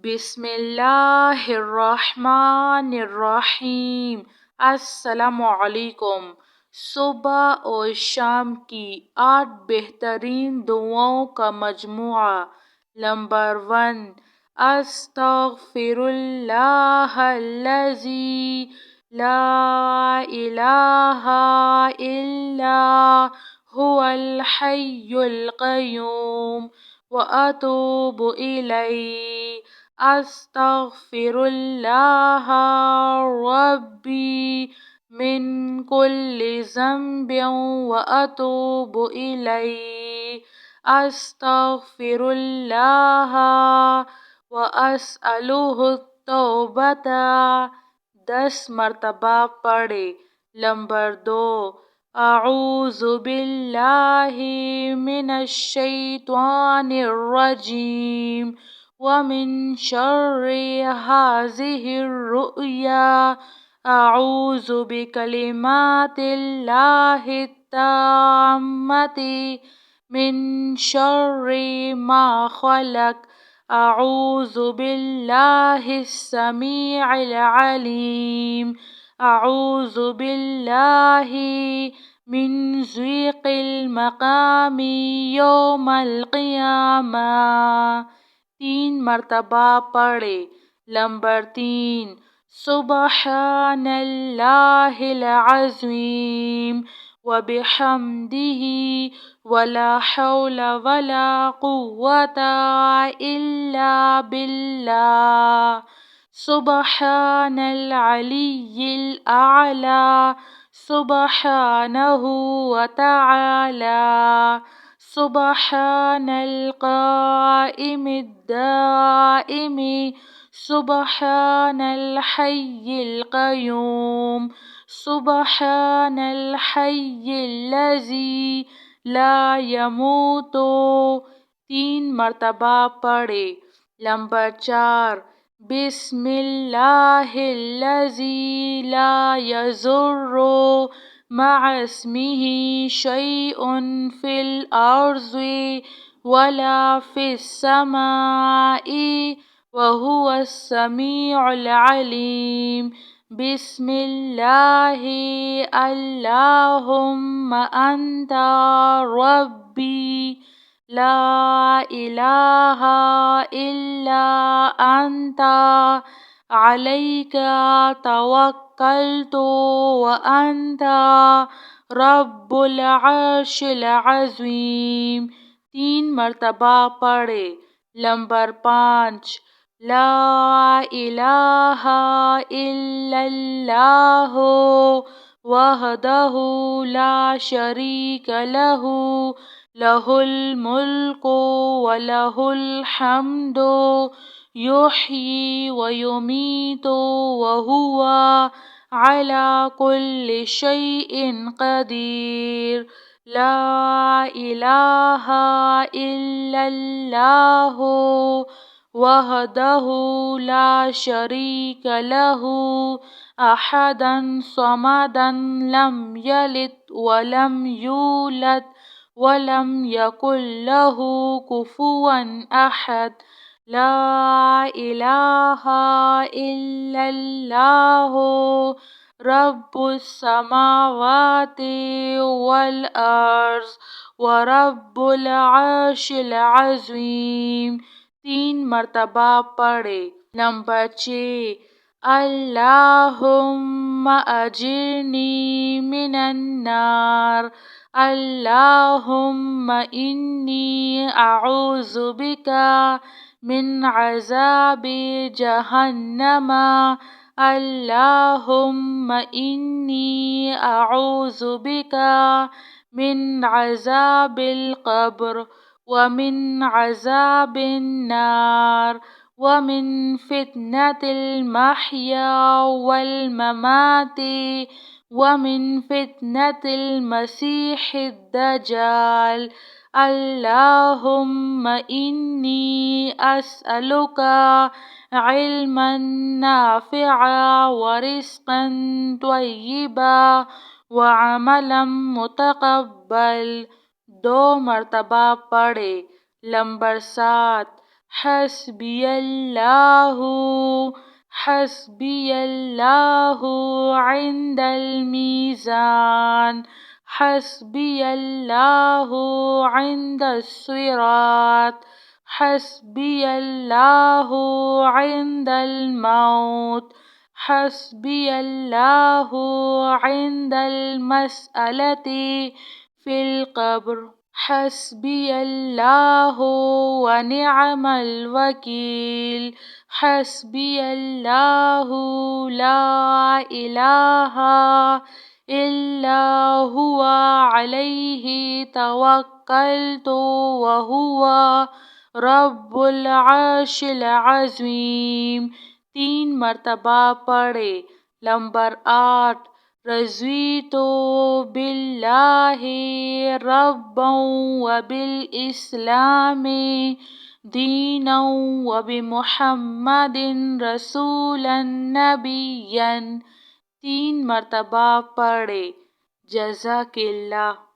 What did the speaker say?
بسم اللہ الرحمن الرحیم۔ السلام علیکم۔ صبح اور شام کی 8 بہترین دعاؤں کا مجموعہ۔ نمبر 1، استغفر اللہ الذی لا الہ الا هو الحی القیوم واتوب الیہ۔ استغفر اللہ ربی من کل ذنب واتوب الیہ۔ استغفر اللہ واسألہ التوبۃ 10 مرتبہ پڑھے۔ نمبر 2، اعوذ باللہ من الشیطان الرجیم ومن شر ہذہ الرؤیا اعوذ بکلمات اللہ التامۃ من شر ما خلق۔ اعوذ باللہ السمیع العلیم اعوذ باللہ من ضیق المقام یوم القیامہ 3 مرتبہ پڑھے۔ نمبر 3، سبحان اللہ العظیم وبحمدہ ولا حول ولا قوة الا باللہ۔ سبحان العلی الاعلی سبحانہ وتعالی۔ سبحان القائم الدائم سبحان الحی القیوم سبحان الحی الذی لا یموت 3 مرتبہ پڑھے۔ نمبر 4، بسم اللہ الذی لا یضر مع اسمہ شیء فی الارض ولا فی السماء وہو السمیع العلیم۔ بسم اللہ اللہم انت ربی لا الہ الا انت علیک توکلت وانت رب العرش العظیم 3 مرتبہ پڑھے۔ نمبر 5، لا الہ الا اللہ وحدہ لا شریک لہ لہ الملک ولہ الحمد یحیی ویمیت وہو علی کل شیء قدیر۔ لا الہ الا اللہ وحدہ لا شریک لہ احد صمد لم یلد ولم یولد ولم یکن لہ کفوا احد۔ لا الہ الا اللہ رب السماوات والارض ورب العرش العظیم 3 مرتبہ پڑھے۔ نمبر 6، اللہم اجرنی من النار۔ اللہم انی اعوذ بک من عذاب جہنم۔ اللہم انی اعوذ بک من عذاب القبر ومن عذاب النار ومن فتنة المحیا والممات ومن فتنة المسیح الدجال۔ اللہم انی اسألک علما نافعا ورزقا طیبا وعملا متقبل 2 مرتبہ پڑھے۔ نمبر 7، حسبی اللہ حسبی اللہ عند المیزان حسبی اللہ عند الصراط حسبی اللہ عند الموت حسبی اللہ عند المسألة فی القبر حسبی اللہ ونعم الوکیل حسبی اللہ لا الہ الا هو علیہ توکلت وہو رب العرش العظیم 3 مرتبہ پڑھے۔ نمبر 8، رضیت باللہ ربا وبالاسلام دینا وبمحمد رسولا نبیا 3 مرتبہ پڑھے۔ جزاک اللہ۔